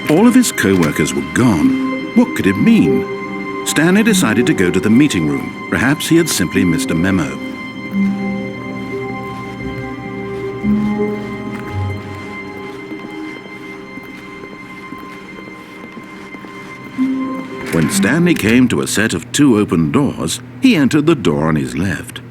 All of his co-workers were gone. What could it mean? Stanley decided to go to the meeting room. Perhaps he had simply missed a memo. When Stanley came to a set of 2 open doors, he entered the door on his left.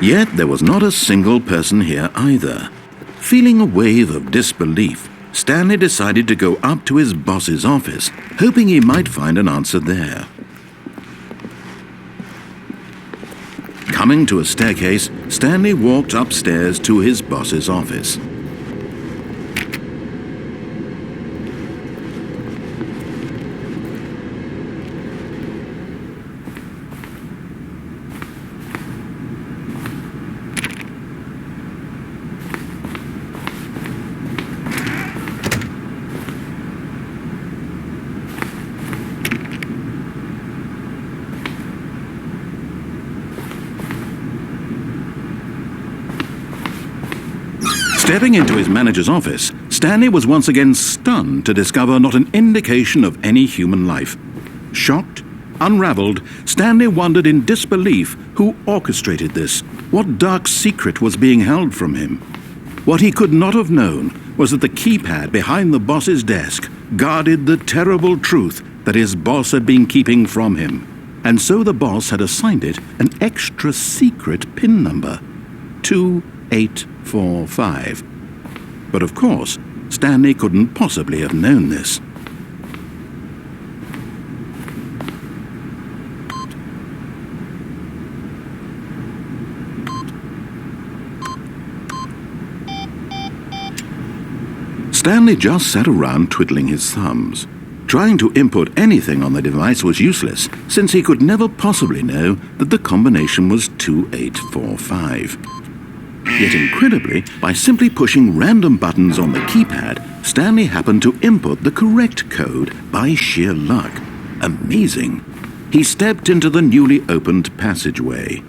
Yet there was not a single person here either. Feeling a wave of disbelief, Stanley decided to go up to his boss's office, hoping he might find an answer there. Coming to a staircase, Stanley walked upstairs to his boss's office. Stepping into his manager's office, Stanley was once again stunned to discover not an indication of any human life. Shocked, unraveled, Stanley wondered in disbelief who orchestrated this, what dark secret was being held from him. What he could not have known was that the keypad behind the boss's desk guarded the terrible truth that his boss had been keeping from him. And so the boss had assigned it an extra secret PIN number, 2845. But of course, Stanley couldn't possibly have known this. Stanley just sat around twiddling his thumbs. Trying to input anything on the device was useless, since he could never possibly know that the combination was 2845. Yet incredibly, by simply pushing random buttons on the keypad, Stanley happened to input the correct code by sheer luck. Amazing. He stepped into the newly opened passageway.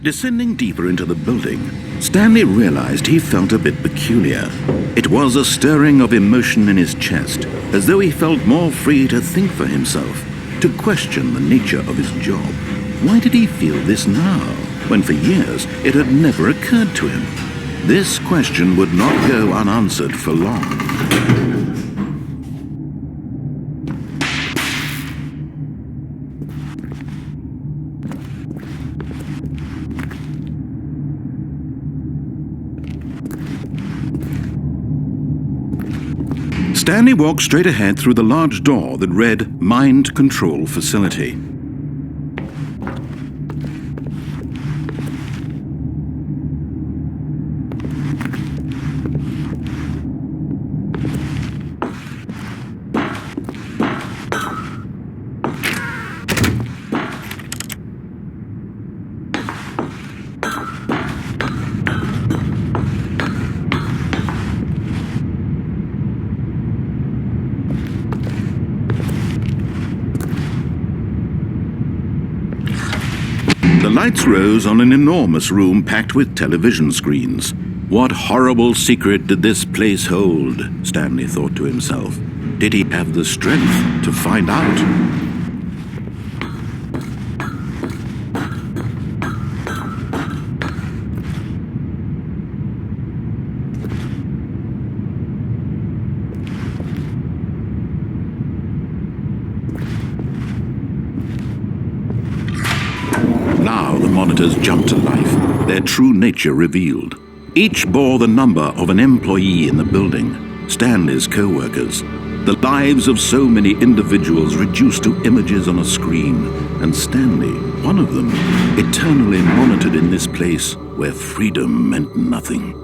Descending deeper into the building, Stanley realized he felt a bit peculiar. It was a stirring of emotion in his chest, as though he felt more free to think for himself, to question the nature of his job. Why did he feel this now, when for years it had never occurred to him? This question would not go unanswered for long. Stanley walked straight ahead through the large door that read Mind Control Facility. The lights rose on an enormous room packed with television screens. What horrible secret did this place hold? Stanley thought to himself. Did he have the strength to find out? perimeters jumped to life, their true nature revealed. Each bore the number of an employee in the building, Stanley's co-workers. The lives of so many individuals reduced to images on a screen, and Stanley, one of them, eternally monitored in this place where freedom meant nothing.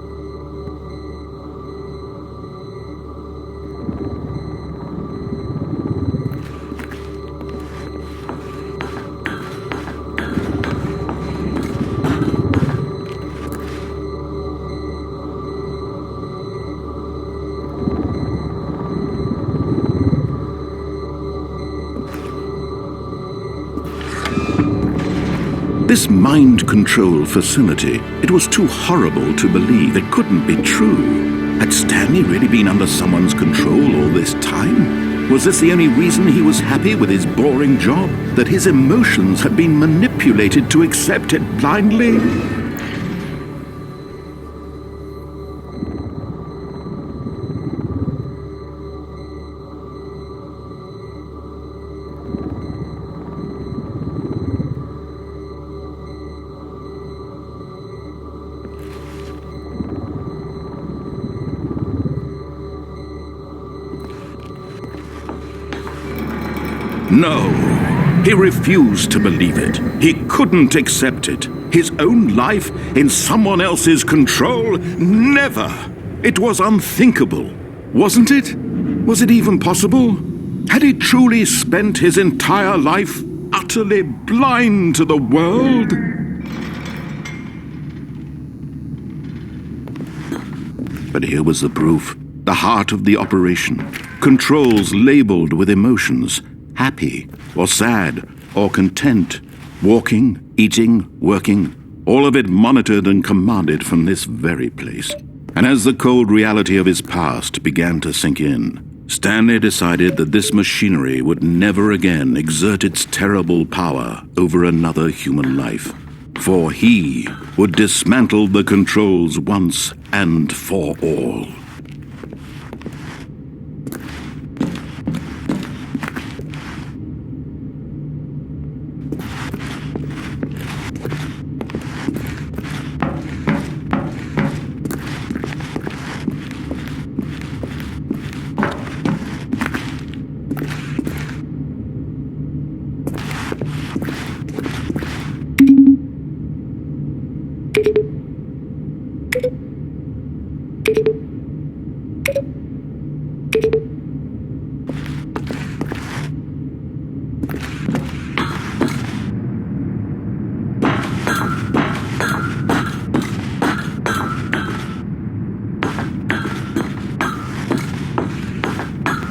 This mind control facility, it was too horrible to believe. It couldn't be true. Had Stanley really been under someone's control all this time? Was this the only reason he was happy with his boring job? That his emotions had been manipulated to accept it blindly? No, he refused to believe it. He couldn't accept it. His own life in someone else's control? Never! It was unthinkable, wasn't it? Was it even possible? Had he truly spent his entire life utterly blind to the world? But here was the proof. The heart of the operation. Controls labeled with emotions. Happy, or sad, or content, walking, eating, working, all of it monitored and commanded from this very place. And as the cold reality of his past began to sink in, Stanley decided that this machinery would never again exert its terrible power over another human life, for he would dismantle the controls once and for all.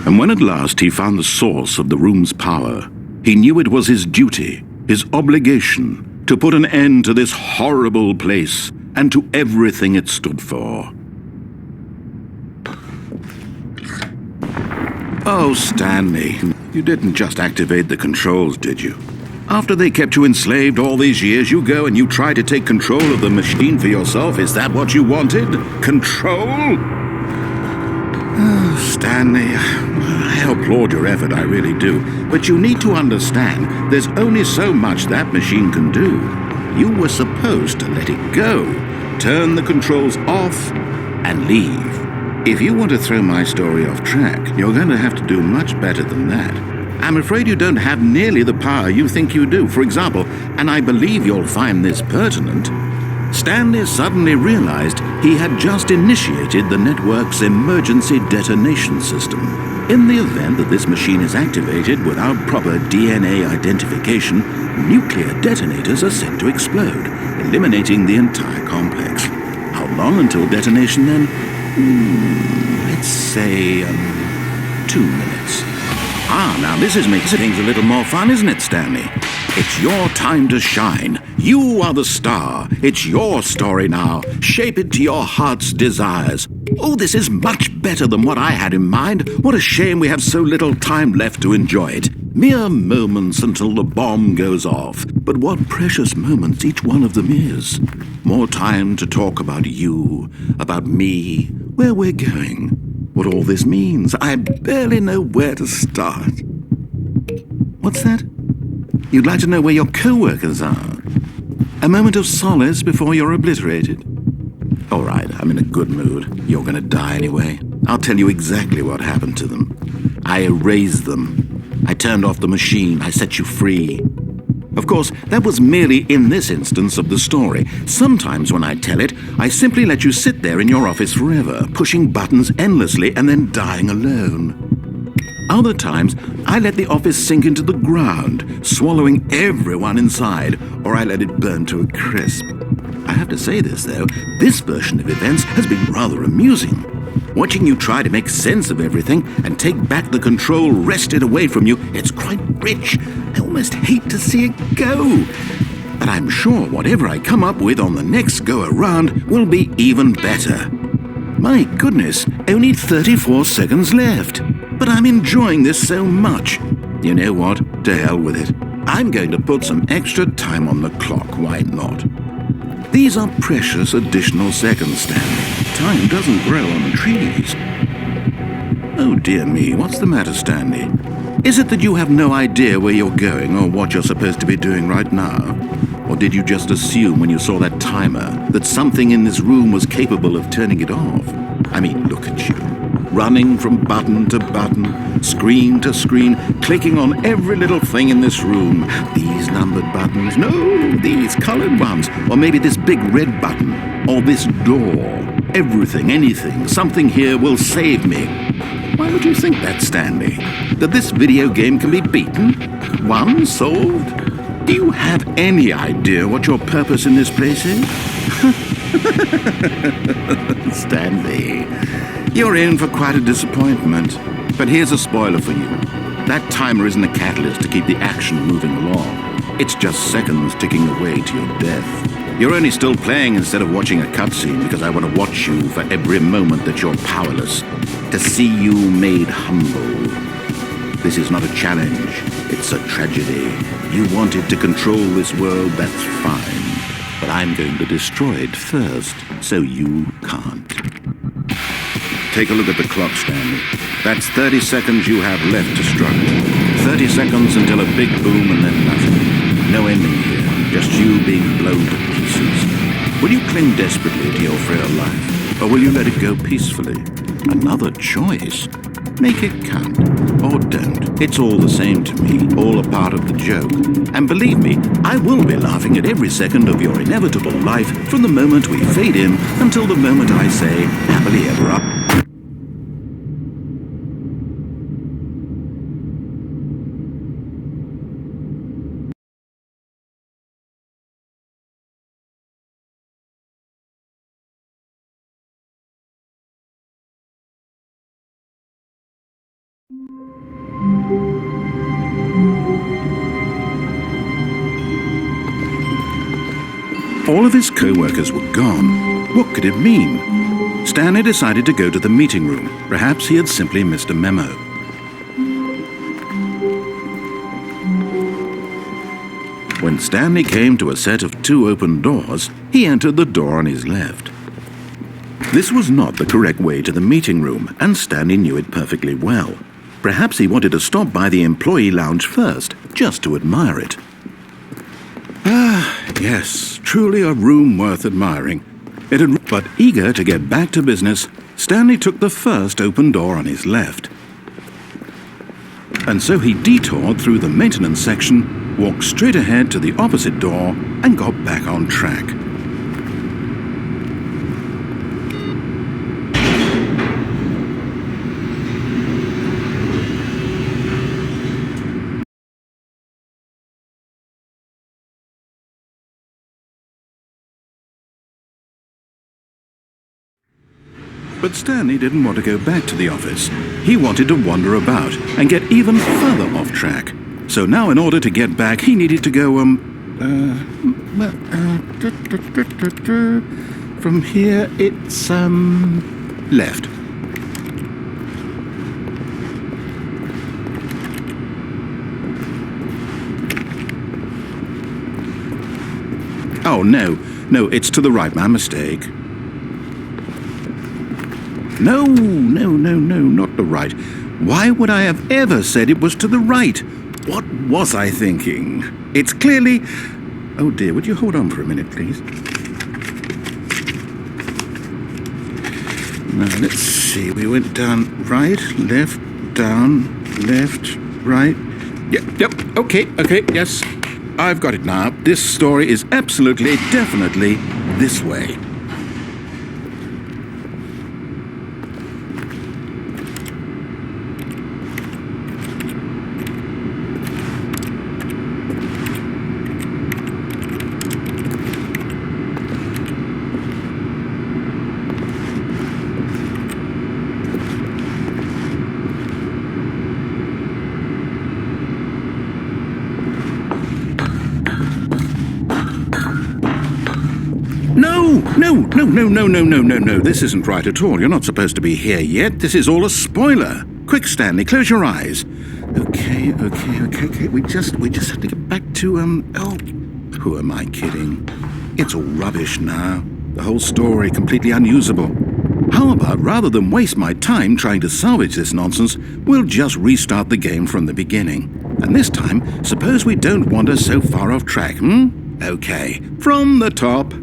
And when at last he found the source of the room's power, he knew it was his duty, his obligation, to put an end to this horrible place and to everything it stood for. Oh, Stanley, you didn't just activate the controls, did you? After they kept you enslaved all these years, you go and you try to take control of the machine for yourself. Is that what you wanted? Control? Oh, Stanley, I applaud your effort, I really do. But you need to understand, there's only so much that machine can do. You were supposed to let it go, turn the controls off, and leave. If you want to throw my story off track, you're going to have to do much better than that. I'm afraid you don't have nearly the power you think you do. For example, and I believe you'll find this pertinent, Stanley suddenly realized he had just initiated the network's emergency detonation system. In the event that this machine is activated without proper DNA identification, nuclear detonators are set to explode, eliminating the entire complex. How long until detonation then? Let's say 2 minutes. Now this is making things a little more fun, isn't it, Stanley? It's your time to shine. You are the star. It's your story now. Shape it to your heart's desires. Oh, this is much better than what I had in mind. What a shame we have so little time left to enjoy it. Mere moments until the bomb goes off. But what precious moments each one of them is. More time to talk about you, about me, where we're going, what all this means. I barely know where to start. What's that? You'd like to know where your co-workers are? A moment of solace before you're obliterated? All right, I'm in a good mood. You're gonna die anyway. I'll tell you exactly what happened to them. I erased them. I turned off the machine. I set you free. Of course, that was merely in this instance of the story. Sometimes when I tell it, I simply let you sit there in your office forever, pushing buttons endlessly and then dying alone. Other times, I let the office sink into the ground, swallowing everyone inside, or I let it burn to a crisp. I have to say this, though, this version of events has been rather amusing. Watching you try to make sense of everything and take back the control wrested away from you, it's quite rich. I almost hate to see it go. But I'm sure whatever I come up with on the next go-around will be even better. My goodness, only 34 seconds left. But I'm enjoying this so much. You know what? To hell with it. I'm going to put some extra time on the clock, why not? These are precious additional seconds, Stanley. Time doesn't grow on trees. Oh dear me, what's the matter, Stanley? Is it that you have no idea where you're going or what you're supposed to be doing right now? Or did you just assume when you saw that timer that something in this room was capable of turning it off? I mean, look at you. Running from button to button, screen to screen, clicking on every little thing in this room. These numbered buttons, no, these colored ones, or maybe this big red button, or this door. Everything, anything, something here will save me. Why would you think that, Stanley? That this video game can be beaten? Won? Solved? Do you have any idea what your purpose in this place is? Stanley, you're in for quite a disappointment. But here's a spoiler for you. That timer isn't a catalyst to keep the action moving along. It's just seconds ticking away to your death. You're only still playing instead of watching a cutscene because I want to watch you for every moment that you're powerless. To see you made humble. This is not a challenge. It's a tragedy. You wanted to control this world, that's fine. But I'm going to destroy it first, so you can't. Take a look at the clock, Stanley. That's 30 seconds you have left to struggle. 30 seconds until a big boom and then nothing. No ending here, just you being blown to pieces. Will you cling desperately to your frail life, or will you let it go peacefully? Another choice. Make it count, or don't. It's all the same to me, all a part of the joke. And believe me, I will be laughing at every second of your inevitable life from the moment we fade in until the moment I say, happily ever after. All of his co-workers were gone. What could it mean? Stanley decided to go to the meeting room. Perhaps he had simply missed a memo. When Stanley came to a set of 2 open doors, he entered the door on his left. This was not the correct way to the meeting room, and Stanley knew it perfectly well. Perhaps he wanted to stop by the employee lounge first, just to admire it. Yes, truly a room worth admiring. But eager to get back to business, Stanley took the first open door on his left. And so he detoured through the maintenance section, walked straight ahead to the opposite door, and got back on track. But Stanley didn't want to go back to the office. He wanted to wander about and get even further off track. So now in order to get back, he needed to go, from here it's, left. Oh, no, it's to the right, my mistake. No, not the right. Why would I have ever said it was to the right? What was I thinking? It's clearly... Oh dear, would you hold on for a minute, please? Now, let's see. We went down right, left, down, left, right. Yep, okay, yes. I've got it now. This story is absolutely, definitely this way. No. This isn't right at all. You're not supposed to be here yet. This is all a spoiler. Quick, Stanley, close your eyes. Okay. We just have to get back to, who am I kidding? It's all rubbish now. The whole story completely unusable. How about, rather than waste my time trying to salvage this nonsense, we'll just restart the game from the beginning. And this time, suppose we don't wander so far off track, Okay, from the top.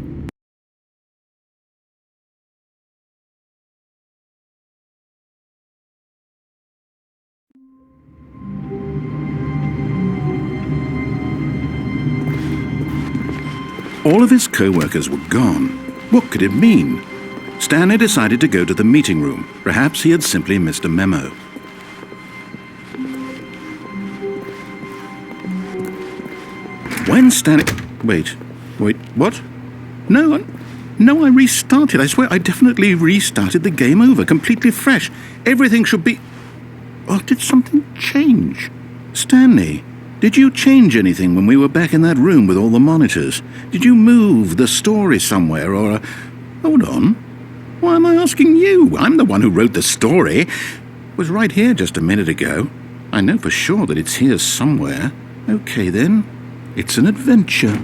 All of his co-workers were gone. What could it mean? Stanley decided to go to the meeting room. Perhaps he had simply missed a memo. When Stanley... Wait, what? No, I restarted. I swear I definitely restarted the game over, completely fresh. Everything should be... Oh, did something change? Stanley, did you change anything when we were back in that room with all the monitors? Did you move the story somewhere, or... Hold on. Why am I asking you? I'm the one who wrote the story. It was right here just a minute ago. I know for sure that it's here somewhere. Okay, then. It's an adventure.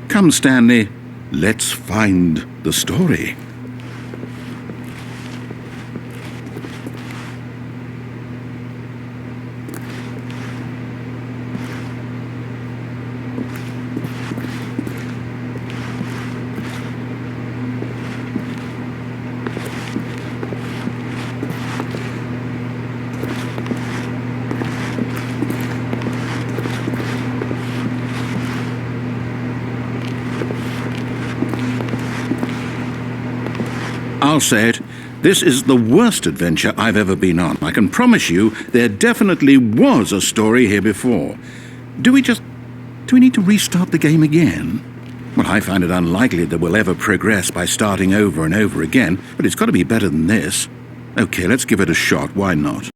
Come, Stanley. Let's find the story. I'll say it, this is the worst adventure I've ever been on. I can promise you there definitely was a story here before. Do we need to restart the game again? Well, I find it unlikely that we'll ever progress by starting over and over again, but it's got to be better than this. Okay, let's give it a shot, why not?